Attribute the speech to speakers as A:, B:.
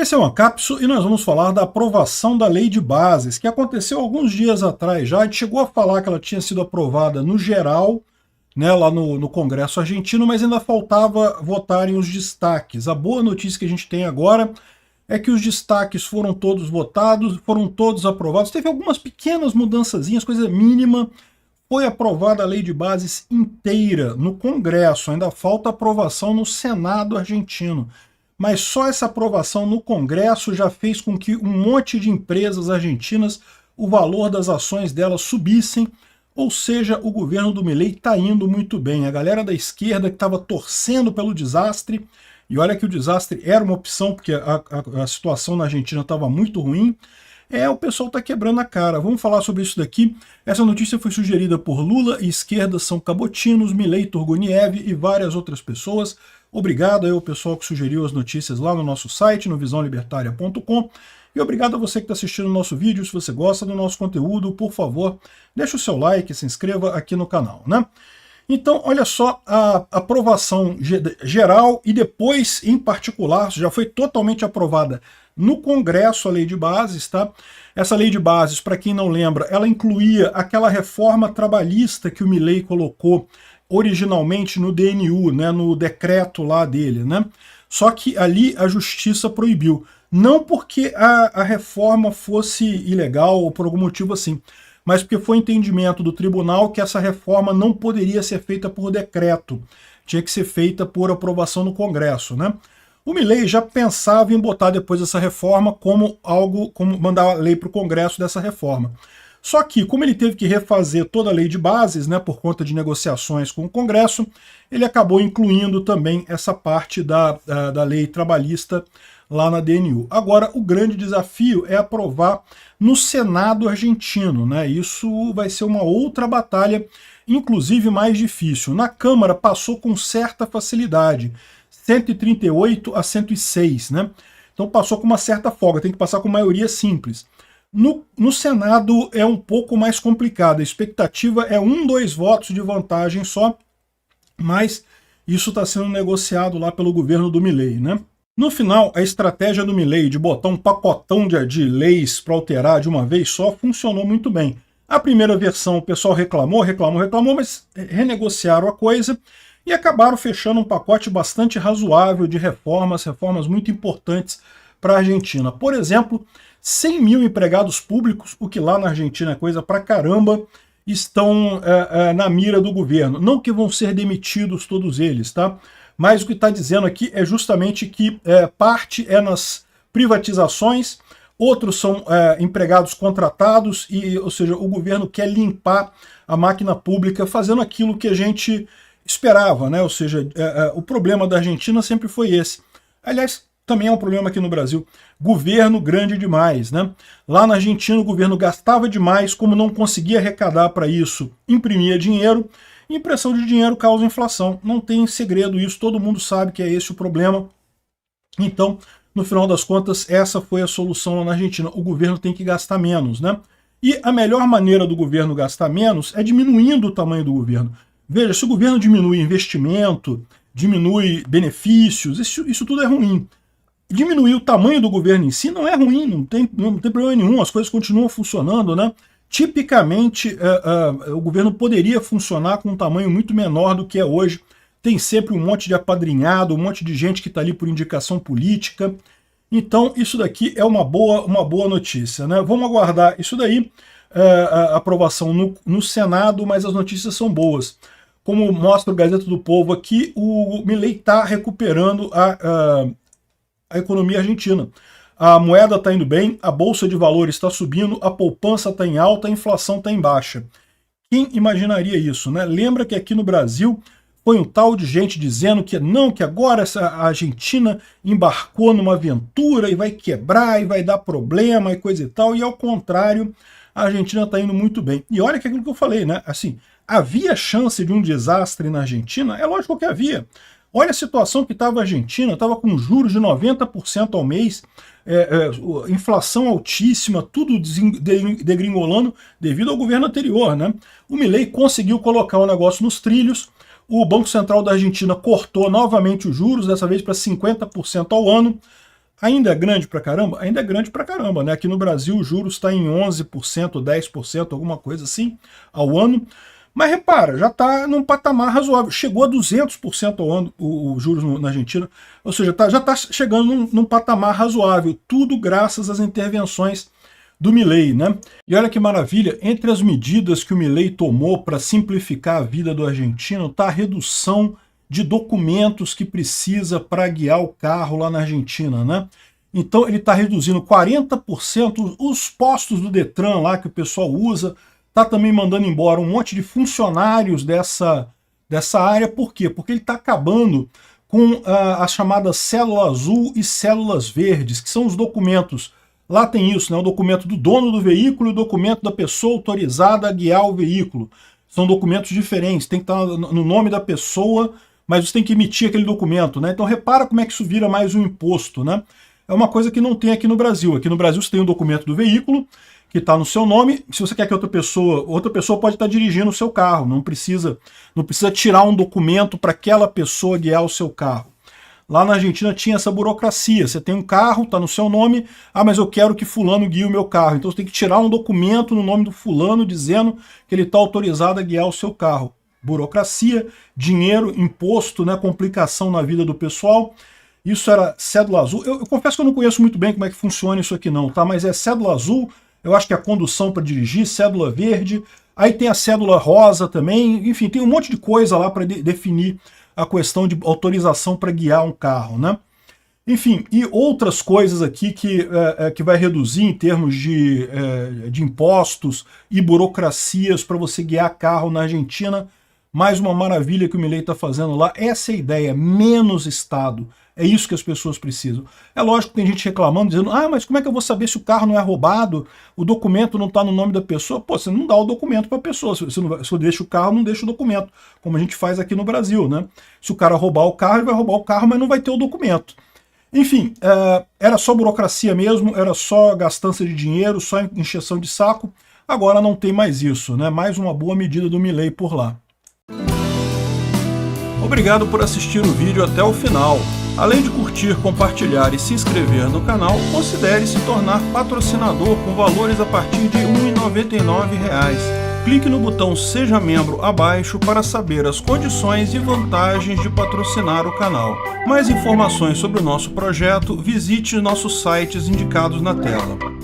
A: Esse é o Ancapso e nós vamos falar da aprovação da Lei de Bases, que aconteceu alguns dias atrás já. A gente chegou a falar que ela tinha sido aprovada no geral, né, lá no Congresso argentino, mas ainda faltava votarem os destaques. A boa notícia que a gente tem agora é que os destaques foram todos votados, foram todos aprovados. Teve algumas pequenas mudançazinhas, coisa mínima. Foi aprovada a Lei de Bases inteira no Congresso, ainda falta aprovação no Senado argentino. Mas só essa aprovação no Congresso já fez com que um monte de empresas argentinas, o valor das ações delas subissem, ou seja, o governo do Milei está indo muito bem. A galera da esquerda que estava torcendo pelo desastre, e olha que o desastre era uma opção, porque a situação na Argentina estava muito ruim, o pessoal está quebrando a cara. Vamos falar sobre isso daqui. Essa notícia foi sugerida por Lula e esquerda são cabotinos, Milei, Turgoniev e várias outras pessoas. Obrigado aí ao pessoal que sugeriu as notícias lá no nosso site, no visãolibertaria.com. E obrigado a você que está assistindo o nosso vídeo. Se você gosta do nosso conteúdo, por favor, deixa o seu like, se inscreva aqui no canal, né? Então, olha só, a aprovação geral e depois, em particular, já foi totalmente aprovada no Congresso a Lei de Bases, tá? Essa Lei de Bases, para quem não lembra, ela incluía aquela reforma trabalhista que o Milei colocou originalmente no DNU, né, no decreto lá dele, né? Só que ali a justiça proibiu. Não porque a reforma fosse ilegal ou por algum motivo assim, mas porque foi entendimento do tribunal que essa reforma não poderia ser feita por decreto, tinha que ser feita por aprovação no Congresso, né? O Milei já pensava em botar depois essa reforma como algo, como mandar a lei para o Congresso dessa reforma. Só que, como ele teve que refazer toda a lei de bases, né, por conta de negociações com o Congresso, ele acabou incluindo também essa parte da lei trabalhista lá na DNU. Agora, o grande desafio é aprovar no Senado argentino, né? Isso vai ser uma outra batalha, inclusive mais difícil. Na Câmara passou com certa facilidade, 138 a 106, né? Então passou com uma certa folga, tem que passar com maioria simples. No Senado é um pouco mais complicado, a expectativa é 2 votos de vantagem só, mas isso está sendo negociado lá pelo governo do Milei, né? No final, a estratégia do Milei de botar um pacotão de leis para alterar de uma vez só funcionou muito bem. A primeira versão o pessoal reclamou, mas renegociaram a coisa e acabaram fechando um pacote bastante razoável de reformas muito importantes para a Argentina. Por exemplo, 100 mil empregados públicos, o que lá na Argentina é coisa pra caramba, estão na mira do governo. Não que vão ser demitidos todos eles, tá? Mas o que está dizendo aqui é justamente que parte é nas privatizações, outros são empregados contratados, ou seja, o governo quer limpar a máquina pública fazendo aquilo que a gente esperava, né? Ou seja, o problema da Argentina sempre foi esse. Aliás, também é um problema aqui no Brasil. Governo grande demais, né? Lá na Argentina o governo gastava demais, como não conseguia arrecadar para isso, imprimia dinheiro. Impressão de dinheiro causa inflação. Não tem segredo isso, todo mundo sabe que é esse o problema. Então, no final das contas, essa foi a solução lá na Argentina. O governo tem que gastar menos, né? E a melhor maneira do governo gastar menos é diminuindo o tamanho do governo. Veja, se o governo diminui investimento, diminui benefícios, isso tudo é ruim. Diminuir o tamanho do governo em si não é ruim, não tem problema nenhum, as coisas continuam funcionando, né? Tipicamente, o governo poderia funcionar com um tamanho muito menor do que é hoje. Tem sempre um monte de apadrinhado, um monte de gente que está ali por indicação política. Então, isso daqui é uma boa notícia, né? Vamos aguardar isso daí, a aprovação no Senado, mas as notícias são boas. Como mostra o Gazeta do Povo aqui, o Milei está recuperando a economia argentina. A moeda está indo bem, a bolsa de valores está subindo, a poupança está em alta, a inflação está em baixa. Quem imaginaria isso, né? Lembra que aqui no Brasil foi um tal de gente dizendo que não, que agora a Argentina embarcou numa aventura e vai quebrar e vai dar problema e coisa e tal, e ao contrário, a Argentina está indo muito bem. E olha que aquilo que eu falei, né? Assim, havia chance de um desastre na Argentina? É lógico que havia. Olha a situação que estava a Argentina, estava com juros de 90% ao mês, inflação altíssima, tudo degringolando devido ao governo anterior, né? O Milei conseguiu colocar o negócio nos trilhos, o Banco Central da Argentina cortou novamente os juros, dessa vez para 50% ao ano, Ainda é grande pra caramba? Ainda é grande pra caramba, né? Aqui no Brasil o juros está em 11%, 10%, alguma coisa assim, ao ano. Mas repara, já está num patamar razoável. Chegou a 200% ao ano o juros na Argentina. Ou seja, já está chegando num patamar razoável. Tudo graças às intervenções do Milei, né? E olha que maravilha, entre as medidas que o Milei tomou para simplificar a vida do argentino está a redução de documentos que precisa para guiar o carro lá na Argentina, né? Então ele está reduzindo 40% os postos do Detran lá que o pessoal usa, está também mandando embora um monte de funcionários dessa área. Por quê? Porque ele está acabando com as chamadas cédula azul e células verdes, que são os documentos. Lá tem isso, né? O documento do dono do veículo e o documento da pessoa autorizada a guiar o veículo. São documentos diferentes, tem que estar no nome da pessoa, mas você tem que emitir aquele documento, né? Então repara como é que isso vira mais um imposto, né? É uma coisa que não tem aqui no Brasil. Aqui no Brasil você tem o documento do veículo, que está no seu nome. Se você quer que outra pessoa pode estar dirigindo o seu carro, não precisa tirar um documento para aquela pessoa guiar o seu carro. Lá na Argentina tinha essa burocracia, você tem um carro, está no seu nome, mas eu quero que fulano guie o meu carro, então você tem que tirar um documento no nome do fulano dizendo que ele está autorizado a guiar o seu carro. Burocracia, dinheiro, imposto, né, complicação na vida do pessoal. Isso era cédula azul. Eu confesso que eu não conheço muito bem como é que funciona isso aqui não, tá? Mas é cédula azul, eu acho que é a condução para dirigir, cédula verde, aí tem a cédula rosa também, enfim, tem um monte de coisa lá para definir a questão de autorização para guiar um carro, né? Enfim, e outras coisas aqui que vai reduzir em termos de impostos e burocracias para você guiar carro na Argentina. Mais uma maravilha que o Milei está fazendo lá. Essa é a ideia, menos Estado. É isso que as pessoas precisam. É lógico que tem gente reclamando, dizendo, mas como é que eu vou saber se o carro não é roubado? O documento não está no nome da pessoa? Pô, você não dá o documento para a pessoa. Se você deixa o carro, não deixa o documento. Como a gente faz aqui no Brasil, né? Se o cara roubar o carro, ele vai roubar o carro, mas não vai ter o documento. Enfim, era só burocracia mesmo, era só gastança de dinheiro, só encheção de saco. Agora não tem mais isso, né? Mais uma boa medida do Milei por lá. Obrigado por assistir o vídeo até o final. Além de curtir, compartilhar e se inscrever no canal, considere se tornar patrocinador com valores a partir de R$ 1,99. Clique no botão Seja Membro abaixo para saber as condições e vantagens de patrocinar o canal. Mais informações sobre o nosso projeto, visite nossos sites indicados na tela.